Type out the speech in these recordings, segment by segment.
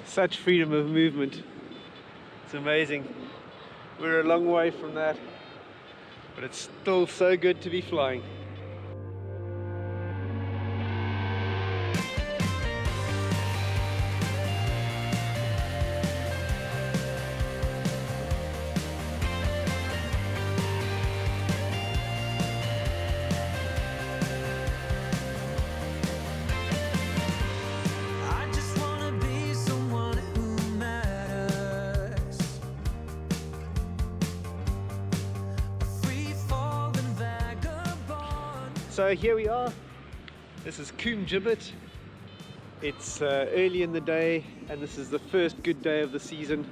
Such freedom of movement. It's amazing. We're a long way from that, but it's still so good to be flying. So here we are. This is Coombe Gibbet. It's early in the day, and this is the first good day of the season.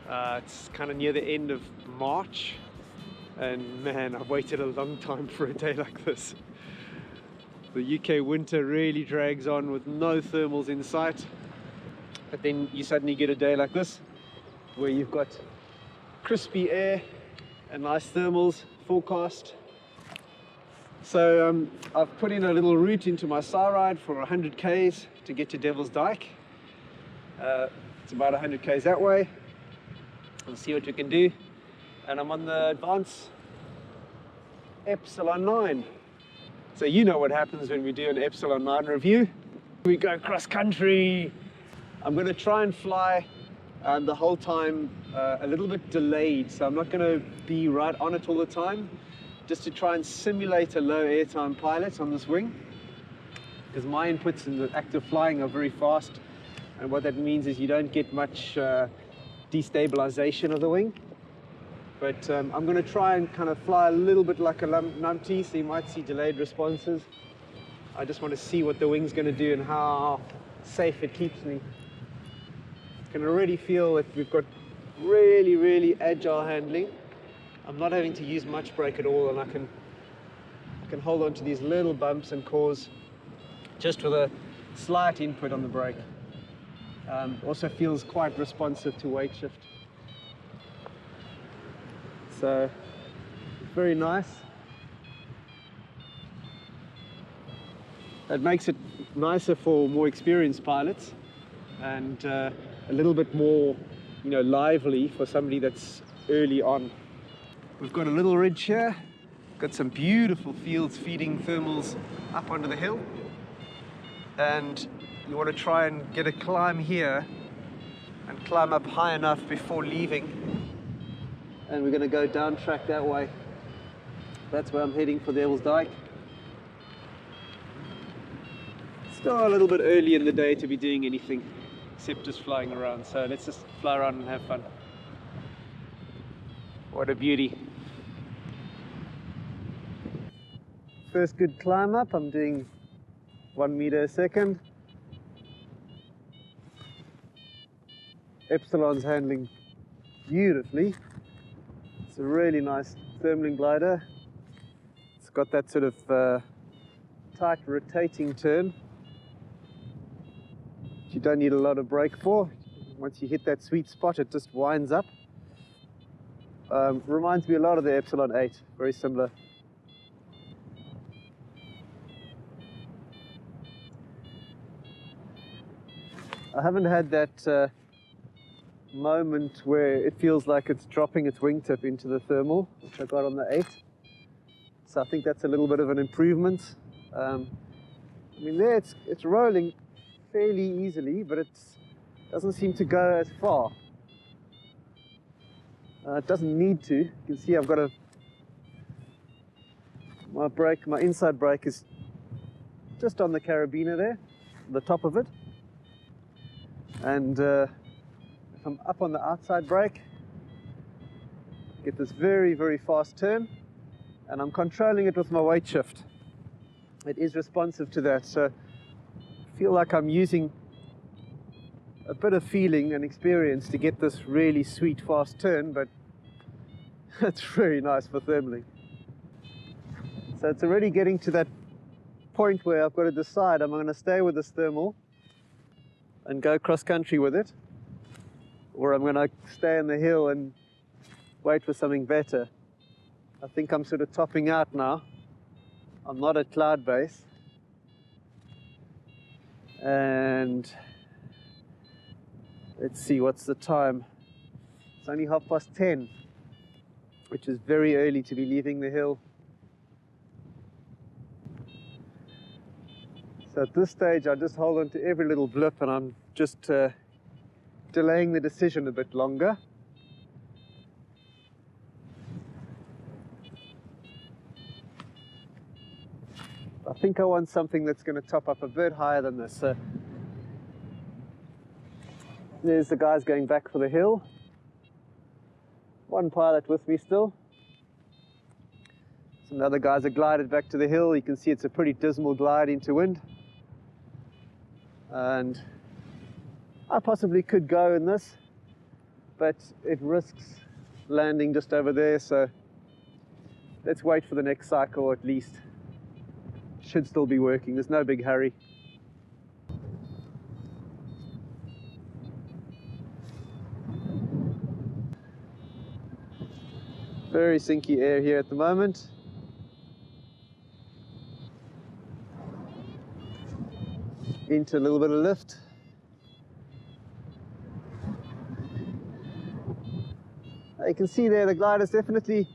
It's kind of near the end of March, and man, I've waited a long time for a day like this. The UK winter really drags on with no thermals in sight, but then you suddenly get a day like this where you've got crispy air and nice thermals forecast. So I've put in a little route into my side ride for 100 k's to get to Devil's Dyke. It's about 100 k's that way. We'll see what we can do. And I'm on the Advance EPSILON 9. So you know what happens when we do an EPSILON 9 review. We go cross country. I'm going to try and fly the whole time a little bit delayed. So I'm not going to be right on it all the time, just to try and simulate a low airtime pilot on this wing, because my inputs in the active flying are very fast, and what that means is you don't get much destabilization of the wing. But I'm going to try and kind of fly a little bit like a numpty, so you might see delayed responses. I just want to see what the wing's going to do and how safe it keeps me. I can already feel that we've got really, really agile handling. I'm not having to use much brake at all, and I can hold on to these little bumps and cause just with a slight input on the brake. Also feels quite responsive to weight shift. So very nice. It makes it nicer for more experienced pilots, and a little bit more, you know, lively for somebody that's early on. We've got a little ridge here, got some beautiful fields feeding thermals up onto the hill, and you want to try and get a climb here and climb up high enough before leaving, and we're going to go down track that way. That's where I'm heading for Devil's Dyke. Still a little bit early in the day to be doing anything except just flying around, so let's just fly around and have fun. What a beauty. First good climb up, I'm doing 1 meter a second. Epsilon's handling beautifully. It's a really nice thermaling glider. It's got that sort of tight rotating turn, which you don't need a lot of brake for. Once you hit that sweet spot, it just winds up. Reminds me a lot of the Epsilon 8, very similar. I haven't had that moment where it feels like it's dropping its wingtip into the thermal, which I got on the 8. So I think that's a little bit of an improvement. I mean, there it's rolling fairly easily, but it doesn't seem to go as far. It doesn't need to. You can see I've got my inside brake is just on the carabiner there, the top of it. And if I'm up on the outside brake, get this very, very fast turn, and I'm controlling it with my weight shift. It is responsive to that, so I feel like I'm using a bit of feeling and experience to get this really sweet fast turn, but it's very nice for thermaling. So it's already getting to that point where I've got to decide, am I going to stay with this thermal and go cross country with it, or I'm going to stay on the hill and wait for something better. I think I'm sort of topping out now. I'm not at cloud base, and Let's see, what's the time? It's only 10:30, which is very early to be leaving the hill. So at this stage, I just hold on to every little blip, and I'm just delaying the decision a bit longer. I think I want something that's going to top up a bit higher than this. So there's the guys going back for the hill. One pilot with me still. Some other guys are glided back to the hill. You can see it's a pretty dismal glide into wind. And I possibly could go in this, but it risks landing just over there, so let's wait for the next cycle at least. Should still be working, there's no big hurry. Very sinky air here at the moment. Into a little bit of lift. You can see there the glider's definitely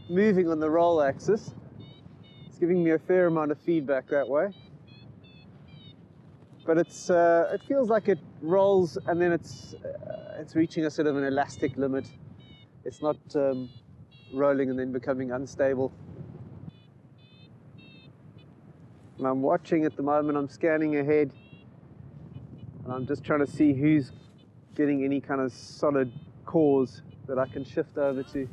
moving on the roll axis. It's giving me a fair amount of feedback that way. But it's it feels like it rolls and then it's reaching a sort of an elastic limit. It's not rolling and then becoming unstable. And I'm watching at the moment, I'm scanning ahead, and I'm just trying to see who's getting any kind of solid cause that I can shift over to.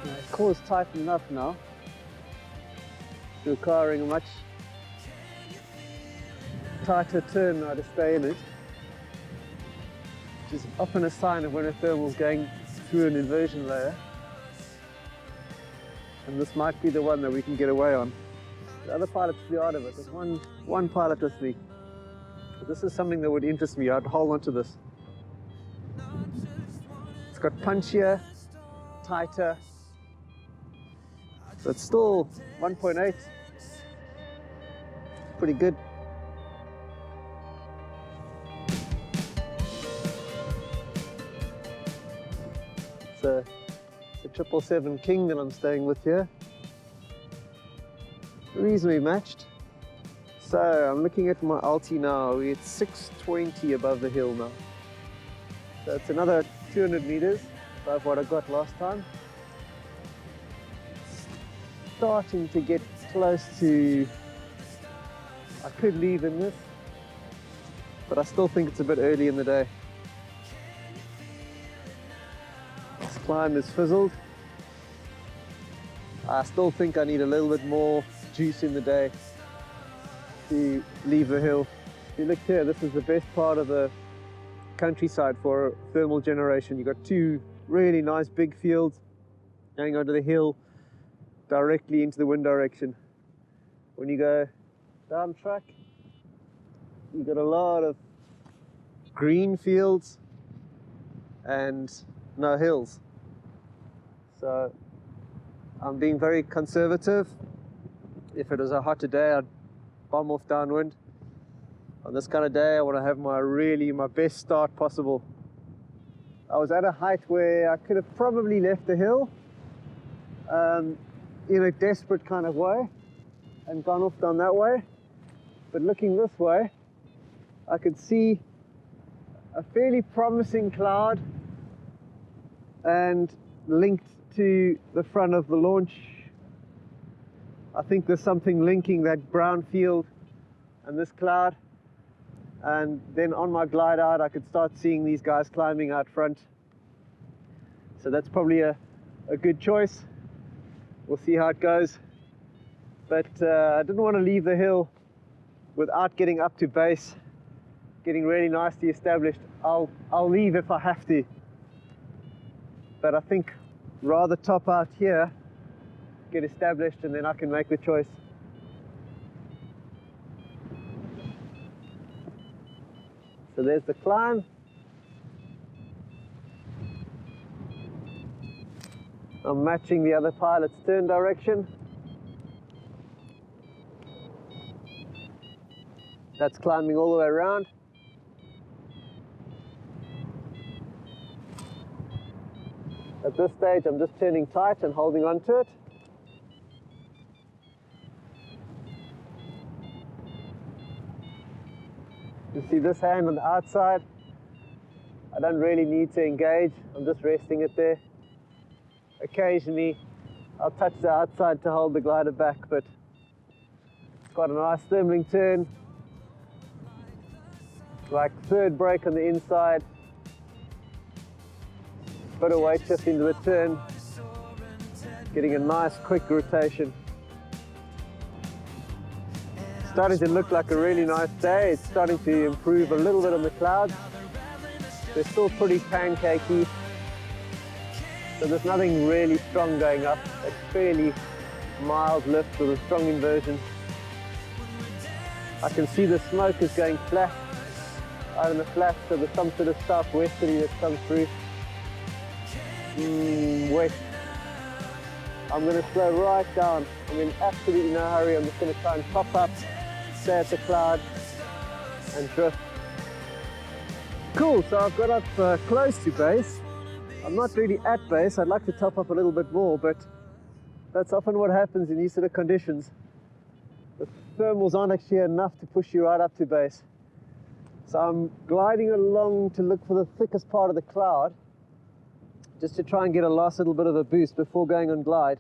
The core's tightening up now, requiring a much tighter turn now to stay in it, which is often a sign of when a thermal's going through an inversion layer. And this might be the one that we can get away on. The other pilots flew out of it. There's one pilot with me. But this is something that would interest me. I'd hold on to this. It's got punchier, tighter. So it's still 1.8. Pretty good. It's a 777 King that I'm staying with here. Reasonably matched. So I'm looking at my alti now. We're at 620 above the hill now. So it's another 200 meters above what I got last time. Starting to get close to, I could leave in this, but I still think it's a bit early in the day. This climb is fizzled. I still think I need a little bit more juice in the day to leave the hill. If you look here, this is the best part of the countryside for thermal generation. You've got two really nice big fields going onto the hill directly into the wind direction. When you go down track, you've got a lot of green fields and no hills. So I'm being very conservative. If it was a hotter day, I'd bomb off downwind. On this kind of day, I want to have my best start possible. I was at a height where I could have probably left the hill in a desperate kind of way and gone off down that way. But looking this way, I could see a fairly promising cloud and linked to the front of the launch. I think there's something linking that brown field and this cloud, and then on my glide out I could start seeing these guys climbing out front. So that's probably a good choice. We'll see how it goes. But I didn't want to leave the hill without getting up to base, getting really nicely established. I'll leave if I have to, but I think rather top out here, get established, and then I can make the choice. So there's the climb. I'm matching the other pilot's turn direction. That's climbing all the way around. At this stage, I'm just turning tight and holding on to it. You see this hand on the outside. I don't really need to engage. I'm just resting it there. Occasionally, I'll touch the outside to hold the glider back, but it's got a nice thermaling turn. Like third brake on the inside. Bit of weight shift into the turn. Getting a nice quick rotation. Starting to look like a really nice day. It's starting to improve a little bit on the clouds. They're still pretty pancakey, so there's nothing really strong going up. It's fairly mild lift with a strong inversion. I can see the smoke is going flat out in the flat, so there's some sort of southwesterly that's come through. West. I'm going to slow right down. I'm in absolutely no hurry. I'm just going to try and pop up, stay at the cloud, and drift. Cool, so I've got up close to base. I'm not really at base. I'd like to top up a little bit more, but that's often what happens in these sort of conditions. The thermals aren't actually enough to push you right up to base. So I'm gliding along to look for the thickest part of the cloud, just to try and get a last little bit of a boost before going on glide.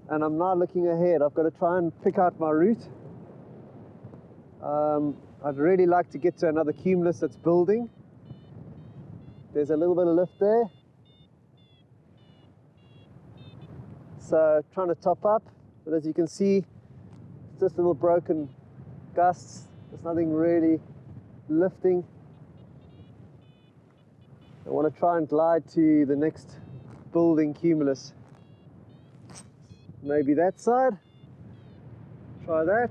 And I'm now looking ahead. I've got to try and pick out my route. I'd really like to get to another cumulus that's building. There's a little bit of lift there. So trying to top up, but as you can see, it's just little broken gusts. There's nothing really lifting. I want to try and glide to the next building cumulus. Maybe that side. Try that.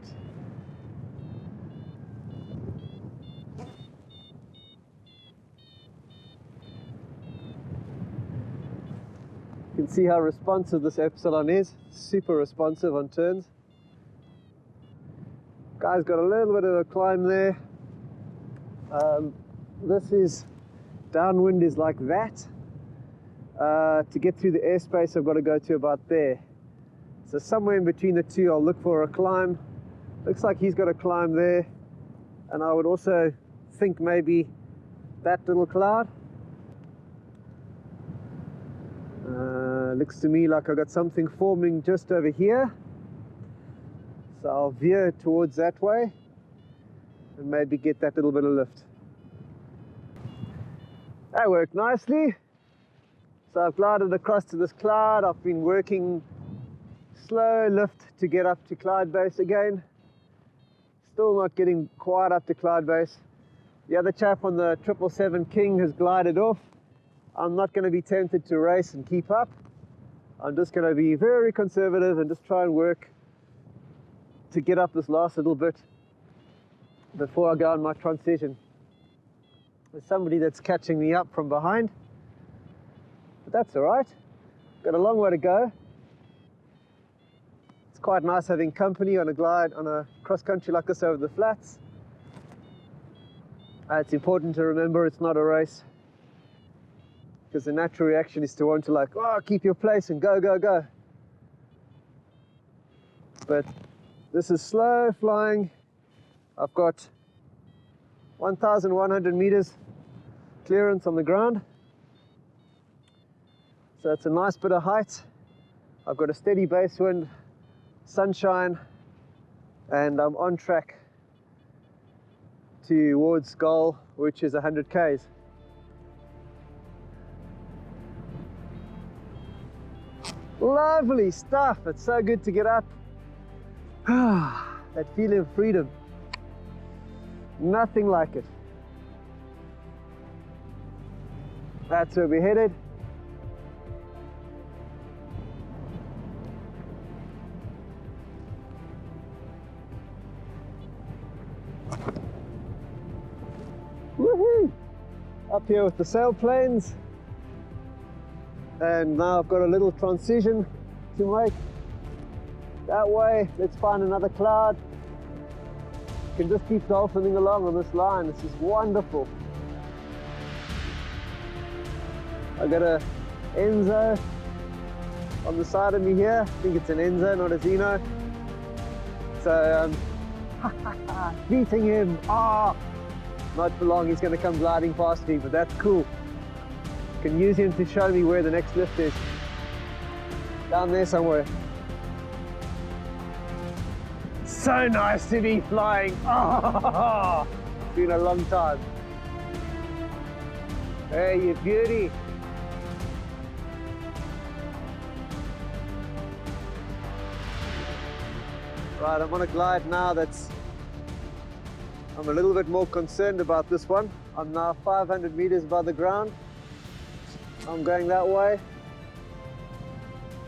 You can see how responsive this Epsilon is. Super responsive on turns. Guy's got a little bit of a climb there. This is downwind is like that. To get through the airspace, I've got to go to about there. So somewhere in between the two, I'll look for a climb. Looks like he's got a climb there. And I would also think maybe that little cloud. Looks to me like I've got something forming just over here. So I'll veer towards that way and maybe get that little bit of lift. That worked nicely. So I've glided across to this cloud. I've been working slow lift to get up to cloud base again. Still not getting quite up to cloud base. The other chap on the 777 King has glided off. I'm not going to be tempted to race and keep up. I'm just going to be very conservative and just try and work to get up this last little bit before I go on my transition. There's somebody that's catching me up from behind, but that's all right. Got a long way to go. It's quite nice having company on a glide, on a cross country like this over the flats. It's important to remember it's not a race, because the natural reaction is to want to like, oh, keep your place and go, go, go. But this is slow flying. I've got 1,100 meters clearance on the ground. So it's a nice bit of height. I've got a steady base wind, sunshine, and I'm on track towards goal, which is 100 Ks. Lovely stuff. It's so good to get up. That feeling of freedom. Nothing like it. That's where we're headed. Woohoo! Up here with the sailplanes. And now I've got a little transition to make. That way, let's find another cloud. You can just keep dolphining along on this line. This is wonderful. I got a Enzo on the side of me here. I think it's an Enzo, not a Zeno. So, beating him. Not for long, he's going to come gliding past me, but that's cool. Can use him to show me where the next lift is. Down there somewhere. So nice to be flying. It's been a long time. Hey, you beauty. Right, I'm on a glide now I'm a little bit more concerned about this one. I'm now 500 meters above the ground. I'm going that way.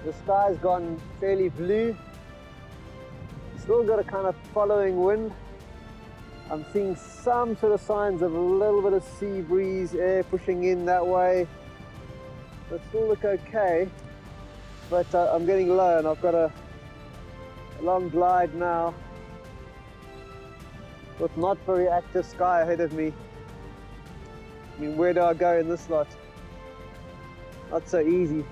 The sky's gone fairly blue. Still got a kind of following wind. I'm seeing some sort of signs of a little bit of sea breeze, air pushing in that way. But still look okay. But I'm getting low and I've got a long glide now with not very active sky ahead of me. I mean, where do I go in this lot? Not so easy.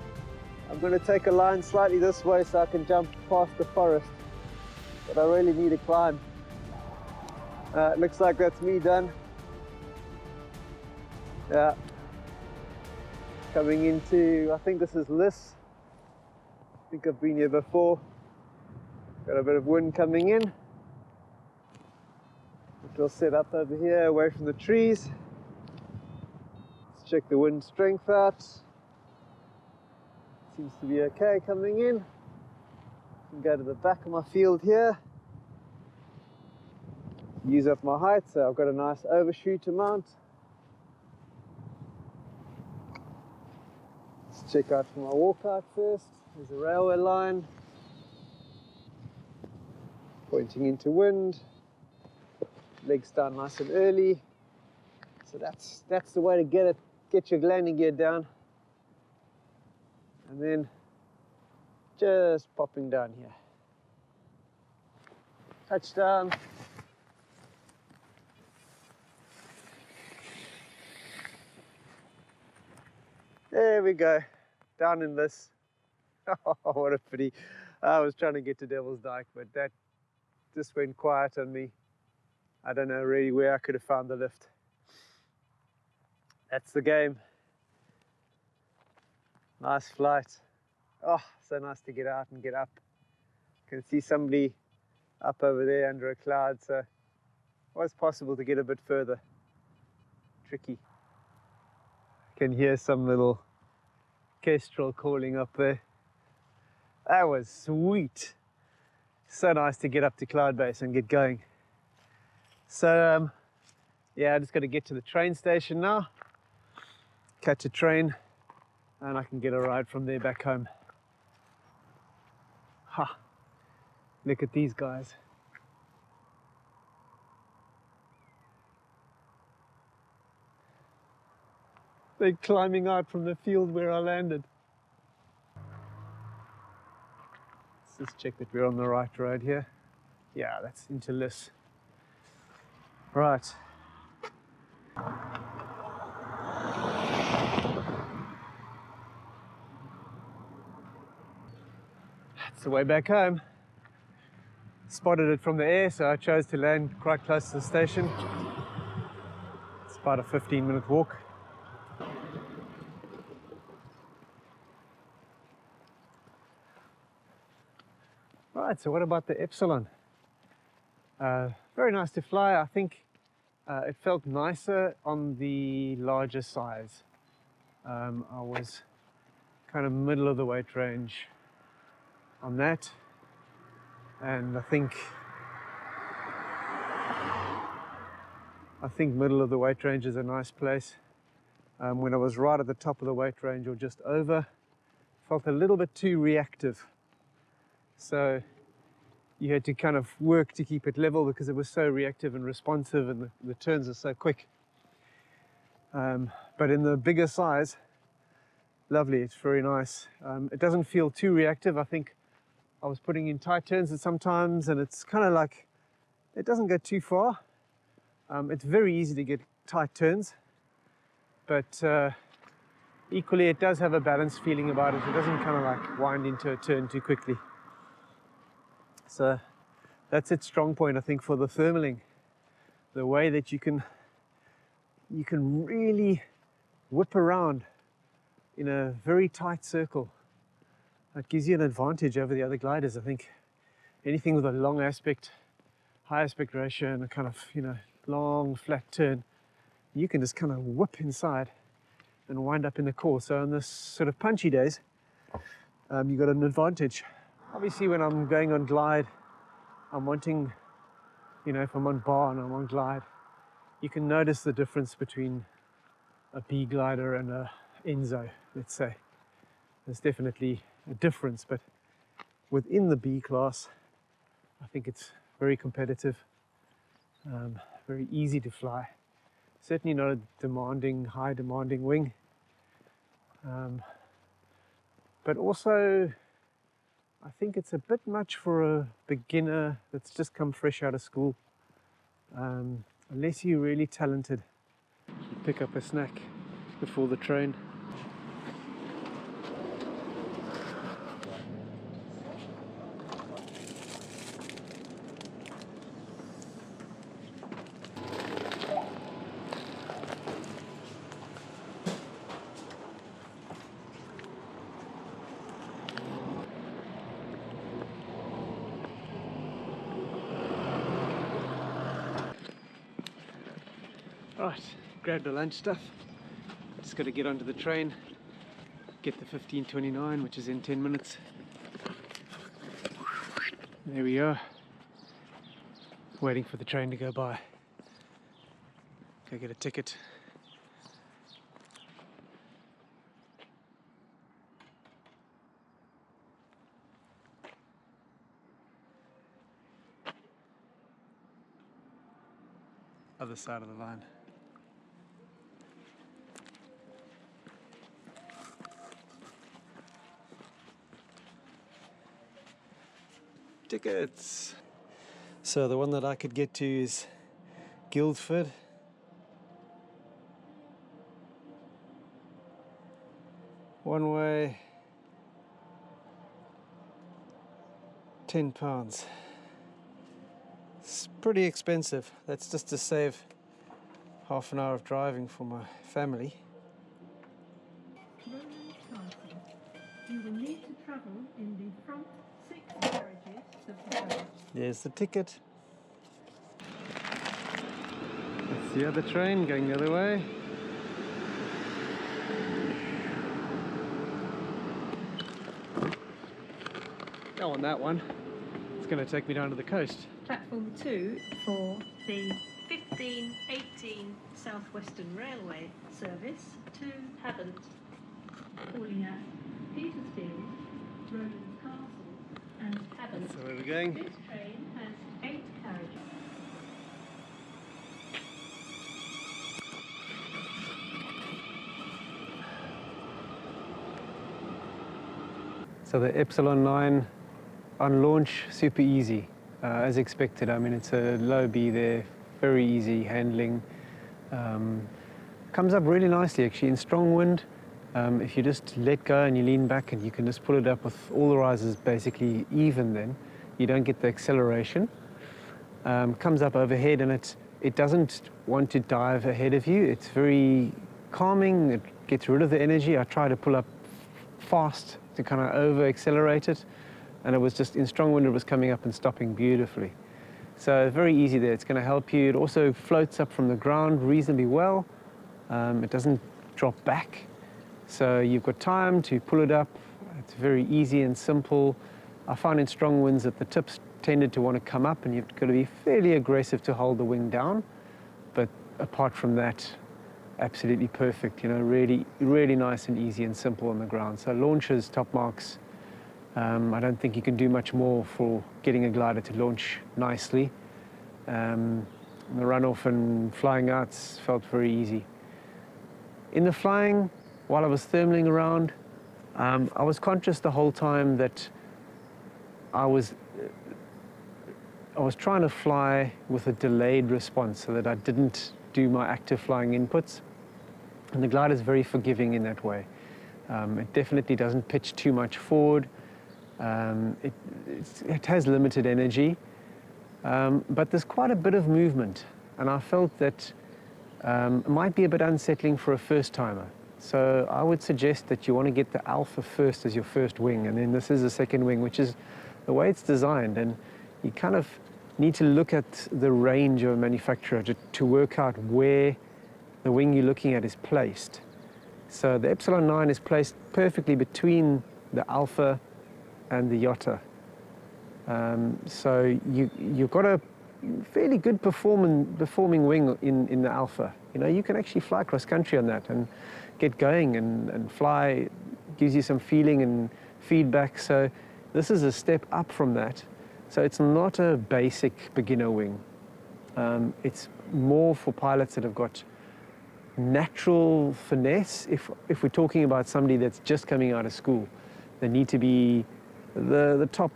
I'm going to take a line slightly this way so I can jump past the forest. But I really need to climb. It looks like that's me done. Yeah. Coming into, I think this is Liss. I think I've been here before. Got a bit of wind coming in. Which will set up over here away from the trees. Let's check the wind strength out. Seems to be okay coming in. Can go to the back of my field here. Use up my height, so I've got a nice overshoot to mount. Let's check out for my walkout first. There's a railway line pointing into wind. Legs down nice and early. So that's the way to get it. Get your landing gear down. And then just popping down here. Touchdown. There we go. Down in this. Oh, what a pity. I was trying to get to Devil's Dyke, but that just went quiet on me. I don't know really where I could have found the lift. That's the game. Nice flight. Oh, so nice to get out and get up. You can see somebody up over there under a cloud, so it was possible to get a bit further. Tricky. You can hear some little kestrel calling up there. That was sweet. So nice to get up to cloud base and get going. So yeah, I just got to get to the train station now, catch a train, and I can get a ride from there back home. Ha! Look at these guys. They're climbing out from the field where I landed. Let's just check that we're on the right road here. Yeah, that's into Liss. Right. That's the way back home. Spotted it from the air, so I chose to land quite close to the station. It's about a 15-minute walk. Right, so what about the Epsilon? Very nice to fly. I think it felt nicer on the larger size. I was kind of middle of the weight range on that, and I think middle of the weight range is a nice place. When I was right at the top of the weight range or just over, felt a little bit too reactive. So you had to kind of work to keep it level because it was so reactive and responsive, and the turns are so quick. But in the bigger size, lovely, it's very nice. It doesn't feel too reactive. I think I was putting in tight turns at sometimes, and it's kind of like, it doesn't go too far. It's very easy to get tight turns, but equally it does have a balanced feeling about it. It doesn't kind of like wind into a turn too quickly. So that's its strong point, I think, for the thermaling. The way that you can really whip around in a very tight circle. That gives you an advantage over the other gliders, I think. Anything with a long aspect, high aspect ratio, and a kind of, long flat turn, you can just kind of whip inside and wind up in the core. So on this sort of punchy days, you've got an advantage. Obviously, when I'm going on glide, I'm wanting, if I'm on bar and I'm on glide, you can notice the difference between a B glider and a Enzo, let's say. There's definitely a difference, but within the B class, I think it's very competitive, very easy to fly. Certainly not a high demanding wing, but also I think it's a bit much for a beginner that's just come fresh out of school. Unless you're really talented, you pick up a snack before the train. Right, grabbed the lunch stuff. Just got to get onto the train, get the 15:29, which is in 10 minutes. There we are, waiting for the train to go by. Go get a ticket. Other side of the line. Tickets. So the one that I could get to is Guildford. One way, £10. It's pretty expensive. That's just to save half an hour of driving for my family. You will need to travel in the front 6 carriages of the train. There's the ticket. That's the other train going the other way. Go on that one. It's going to take me down to the coast. Platform 2 for the 1518 South Western Railway service to Havant, calling at Petersfield, Rowlands Castle and Havant. So where are we going? This train has 8 carriages. So the Epsilon 9 on launch, super easy, as expected. I mean, it's a low B there, very easy handling. Comes up really nicely actually in strong wind. If you just let go and you lean back and you can just pull it up with all the risers basically even, then you don't get the acceleration. Comes up overhead and it doesn't want to dive ahead of you. It's very calming, it gets rid of the energy. I try to pull up fast to kind of over accelerate it. and it was just in strong wind, it was coming up and stopping beautifully. So very easy there. It's going to help you. It also floats up from the ground reasonably well. It doesn't drop back. So you've got time to pull it up. It's very easy and simple. I found in strong winds that the tips tended to want to come up, and you've got to be fairly aggressive to hold the wing down. But apart from that, absolutely perfect. You know, really, really nice and easy and simple on the ground. So launches, top marks. I don't think you can do much more for getting a glider to launch nicely. The runoff and flying outs felt very easy. In the flying, while I was thermaling around, I was conscious the whole time that I was trying to fly with a delayed response so that I didn't do my active flying inputs. And the glider is very forgiving in that way. It definitely doesn't pitch too much forward. It has limited energy, but there's quite a bit of movement, and I felt that it might be a bit unsettling for a first-timer. So I would suggest that you want to get the Alpha first as your first wing, and then this is the second wing, which is the way it's designed. And you kind of need to look at the range of a manufacturer to work out where the wing you're looking at is placed. So the Epsilon 9 is placed perfectly between the Alpha and the Yotta. So you've got a fairly good performing wing in the Alpha. You know, you can actually fly cross country on that and get going and fly. Gives you some feeling and feedback. So this is a step up from that. So it's not a basic beginner wing. It's more for pilots that have got natural finesse. If we're talking about somebody that's just coming out of school, they need to be the top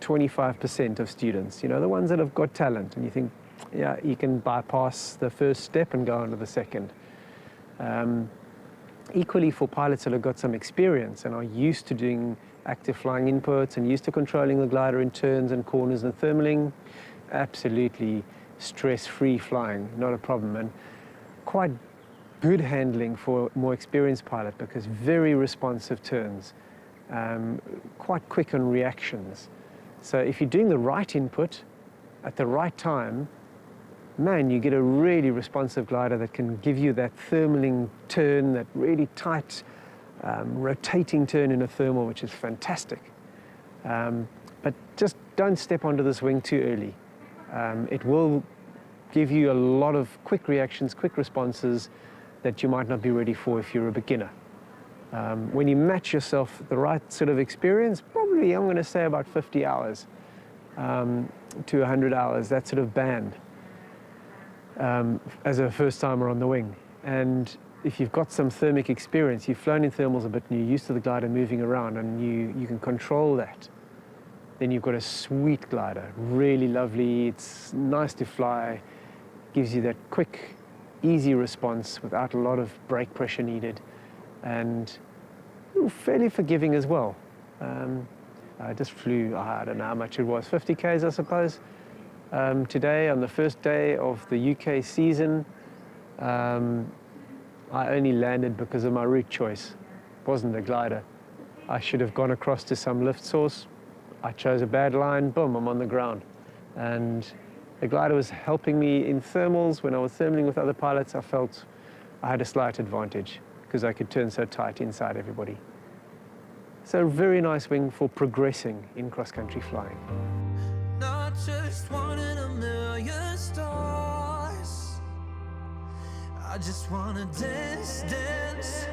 25% of students, you know, the ones that have got talent, and you think, yeah, you can bypass the first step and go on to the second. Equally for pilots that have got some experience and are used to doing active flying inputs and used to controlling the glider in turns and corners and thermaling, absolutely stress-free flying, not a problem. And quite good handling for a more experienced pilot, because very responsive turns, quite quick on reactions. So if you're doing the right input at the right time, man, you get a really responsive glider that can give you that thermaling turn, that really tight rotating turn in a thermal, which is fantastic. But just don't step onto this wing too early. It will give you a lot of quick reactions, quick responses that you might not be ready for if you're a beginner. When you match yourself the right sort of experience, probably I'm going to say about 50 hours to 100 hours, that sort of band, as a first timer on the wing. And if you've got some thermic experience, you've flown in thermals a bit and you're used to the glider moving around and you can control that, then you've got a sweet glider, really lovely. It's nice to fly, gives you that quick, easy response without a lot of brake pressure needed, and fairly forgiving as well. I just flew, I don't know how much it was, 50 Ks I suppose, today on the first day of the UK season. I only landed because of my route choice. It wasn't a glider. I should have gone across to some lift source. I chose a bad line, boom, I'm on the ground. And the glider was helping me in thermals. When I was thermaling with other pilots, I felt I had a slight advantage because I could turn so tight inside everybody. So very nice wing for progressing in cross-country flying. Not just one in a million stars. I just wanna dance, dance.